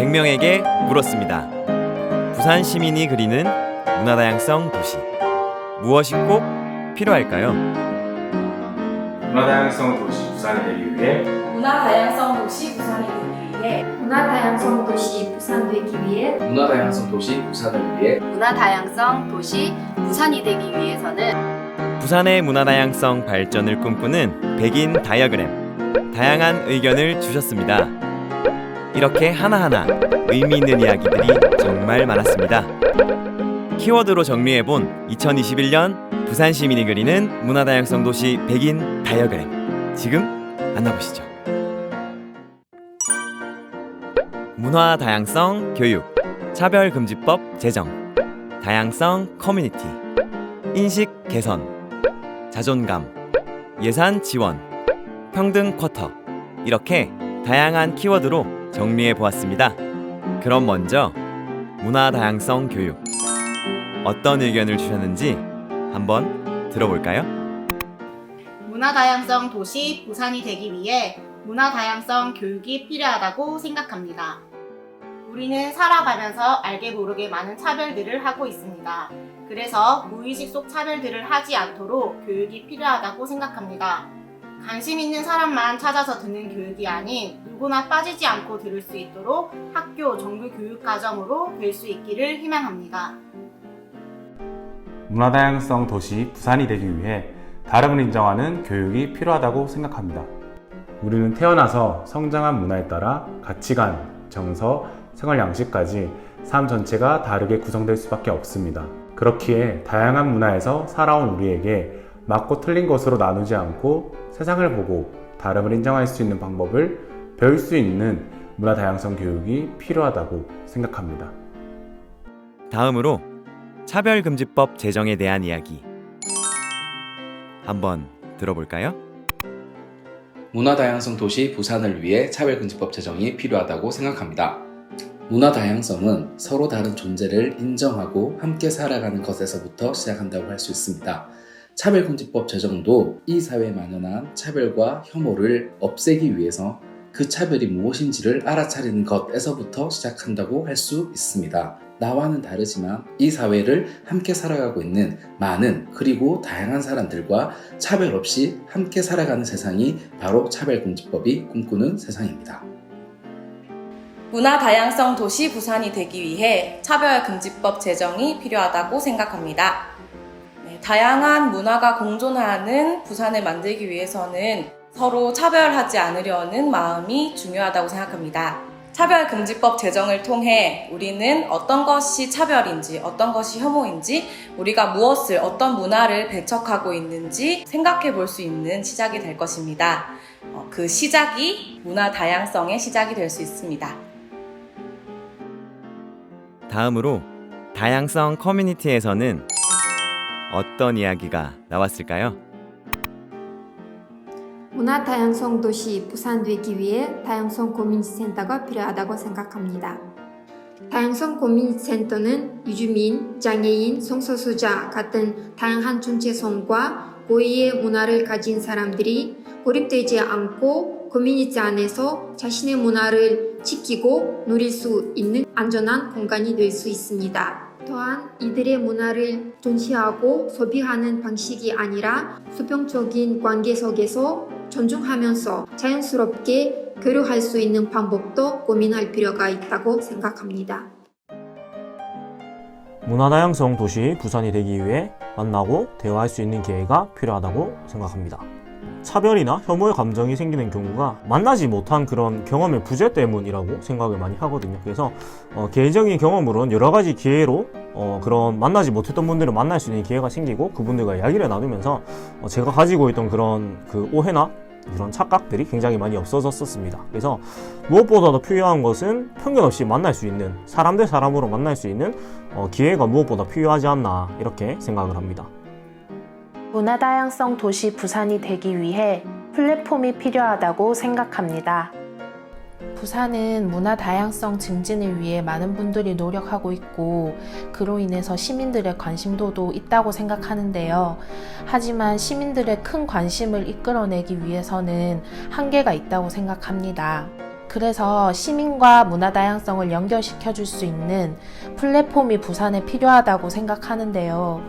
100명에게 물었습니다. 부산 시민이 그리는 문화다양성 도시. 무엇이 꼭 필요할까요? 문화다양성 도시 부산이 되기 위해 문화다양성 도시 부산이 되기 위해 문화다양성 도시 부산 되기 위해 문화다양성 도시 부산을 위해 문화다양성 도시 부산이 되기 위해서는 부산의 문화다양성 발전을 꿈꾸는 백인 다이어그램. 다양한 의견을 주셨습니다. 이렇게 하나하나 의미 있는 이야기들이 정말 많았습니다. 키워드로 정리해본 2021년 부산 시민이 그리는 문화다양성 도시 백인 다이어그램. 지금 만나보시죠. 문화다양성 교육, 차별금지법 제정, 다양성 커뮤니티, 인식 개선, 자존감, 예산 지원, 평등 쿼터. 이렇게 다양한 키워드로 정리해 보았습니다. 그럼 먼저 문화다양성 교육. 어떤 의견을 주셨는지 한번 들어볼까요? 문화다양성 도시 부산이 되기 위해 문화다양성 교육이 필요하다고 생각합니다. 우리는 살아가면서 알게 모르게 많은 차별들을 하고 있습니다. 그래서 무의식 속 차별들을 하지 않도록 교육이 필요하다고 생각합니다. 관심 있는 사람만 찾아서 듣는 교육이 아닌 누구나 빠지지 않고 들을 수 있도록 학교 정규 교육과정으로 될 수 있기를 희망합니다. 문화다양성 도시 부산이 되기 위해 다름을 인정하는 교육이 필요하다고 생각합니다. 우리는 태어나서 성장한 문화에 따라 가치관, 정서, 생활 양식까지 삶 전체가 다르게 구성될 수밖에 없습니다. 그렇기에 다양한 문화에서 살아온 우리에게 맞고 틀린 것으로 나누지 않고 세상을 보고 다름을 인정할 수 있는 방법을 배울 수 있는 문화다양성 교육이 필요하다고 생각합니다. 다음으로 차별금지법 제정에 대한 이야기 한번 들어볼까요? 문화다양성 도시 부산을 위해 차별금지법 제정이 필요하다고 생각합니다. 문화다양성은 서로 다른 존재를 인정하고 함께 살아가는 것에서부터 시작한다고 할 수 있습니다. 차별금지법 제정도 이 사회에 만연한 차별과 혐오를 없애기 위해서 그 차별이 무엇인지를 알아차리는 것에서부터 시작한다고 할 수 있습니다. 나와는 다르지만 이 사회를 함께 살아가고 있는 많은 그리고 다양한 사람들과 차별 없이 함께 살아가는 세상이 바로 차별금지법이 꿈꾸는 세상입니다. 문화다양성 도시 부산이 되기 위해 차별금지법 제정이 필요하다고 생각합니다. 다양한 문화가 공존하는 부산을 만들기 위해서는 서로 차별하지 않으려는 마음이 중요하다고 생각합니다. 차별금지법 제정을 통해 우리는 어떤 것이 차별인지, 어떤 것이 혐오인지, 우리가 무엇을, 어떤 문화를 배척하고 있는지 생각해 볼 수 있는 시작이 될 것입니다. 그 시작이 문화 다양성의 시작이 될 수 있습니다. 다음으로 다양성 커뮤니티에서는 어떤 이야기가 나왔을까요? 문화다양성 도시 부산 되기 위해 다양성 커뮤니티 센터가 필요하다고 생각합니다. 다양성 커뮤니티 센터는 유주민, 장애인, 성소수자 같은 다양한 정체성과 고유의 문화를 가진 사람들이 고립되지 않고 커뮤니티 안에서 자신의 문화를 지키고 누릴 수 있는 안전한 공간이 될 수 있습니다. 또한 이들의 문화를 존시하고 소비하는 방식이 아니라 수평적인 관계 속에서 존중하면서 자연스럽게 교류할 수 있는 방법도 고민할 필요가 있다고 생각합니다. 문화다양성 도시 부산이 되기 위해 만나고 대화할 수 있는 기회가 필요하다고 생각합니다. 차별이나 혐오의 감정이 생기는 경우가 만나지 못한 그런 경험의 부재 때문이라고 생각을 많이 하거든요. 그래서 개인적인 경험으로는 여러 가지 기회로 그런 만나지 못했던 분들을 만날 수 있는 기회가 생기고 그분들과 이야기를 나누면서 제가 가지고 있던 그런 그 오해나 이런 착각들이 굉장히 많이 없어졌었습니다. 그래서 무엇보다도 필요한 것은 편견 없이 만날 수 있는 사람 대 사람으로 만날 수 있는 기회가 무엇보다 필요하지 않나 이렇게 생각을 합니다. 문화다양성 도시 부산이 되기 위해 플랫폼이 필요하다고 생각합니다. 부산은 문화 다양성 증진을 위해 많은 분들이 노력하고 있고 그로 인해서 시민들의 관심도도 있다고 생각하는데요. 하지만 시민들의 큰 관심을 이끌어내기 위해서는 한계가 있다고 생각합니다. 그래서 시민과 문화 다양성을 연결시켜 줄 수 있는 플랫폼이 부산에 필요하다고 생각하는데요.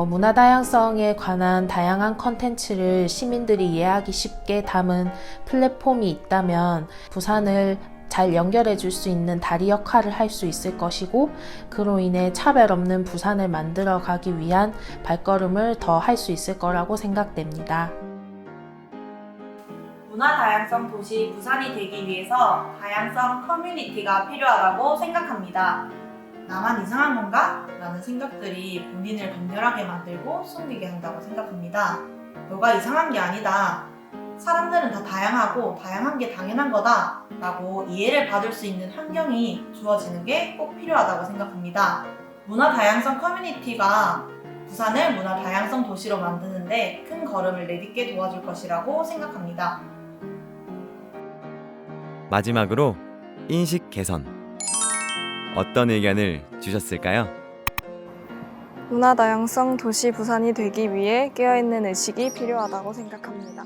문화 다양성에 관한 다양한 컨텐츠를 시민들이 이해하기 쉽게 담은 플랫폼이 있다면 부산을 잘 연결해 줄 수 있는 다리 역할을 할 수 있을 것이고, 그로 인해 차별 없는 부산을 만들어 가기 위한 발걸음을 더 할 수 있을 거라고 생각됩니다. 문화 다양성 도시 부산이 되기 위해서 다양성 커뮤니티가 필요하다고 생각합니다. 나만 이상한 건가? 라는 생각들이 본인을 강렬하게 만들고 숨기게 한다고 생각합니다. 너가 이상한 게 아니다. 사람들은 다 다양하고 다양한 게 당연한 거다 라고 이해를 받을 수 있는 환경이 주어지는 게 꼭 필요하다고 생각합니다. 문화 다양성 커뮤니티가 부산을 문화 다양성 도시로 만드는데 큰 걸음을 내딛게 도와줄 것이라고 생각합니다. 마지막으로 인식 개선. 어떤 의견을 주셨을까요? 문화 다양성 도시 부산이 되기 위해 깨어있는 의식이 필요하다고 생각합니다.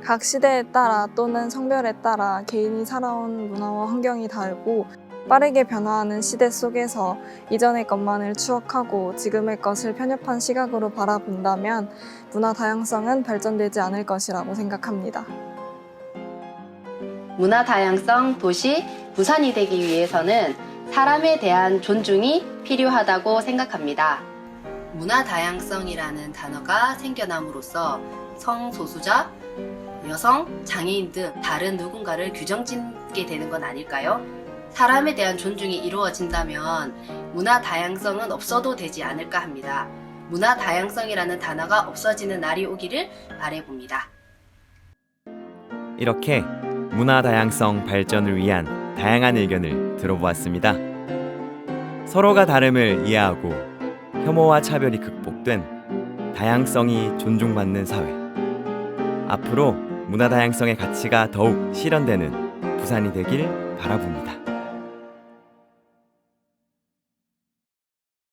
각 시대에 따라 또는 성별에 따라 개인이 살아온 문화와 환경이 다르고 빠르게 변화하는 시대 속에서 이전의 것만을 추억하고 지금의 것을 편협한 시각으로 바라본다면 문화 다양성은 발전되지 않을 것이라고 생각합니다. 문화 다양성 도시 부산이 되기 위해서는 사람에 대한 존중이 필요하다고 생각합니다. 문화 다양성이라는 단어가 생겨남으로써 성소수자, 여성, 장애인 등 다른 누군가를 규정짓게 되는 건 아닐까요? 사람에 대한 존중이 이루어진다면 문화 다양성은 없어도 되지 않을까 합니다. 문화 다양성이라는 단어가 없어지는 날이 오기를 바라봅니다. 이렇게 문화 다양성 발전을 위한 다양한 의견을 들어보았습니다. 서로가 다름을 이해하고 혐오와 차별이 극복된 다양성이 존중받는 사회. 앞으로 문화 다양성의 가치가 더욱 실현되는 부산이 되길 바라봅니다.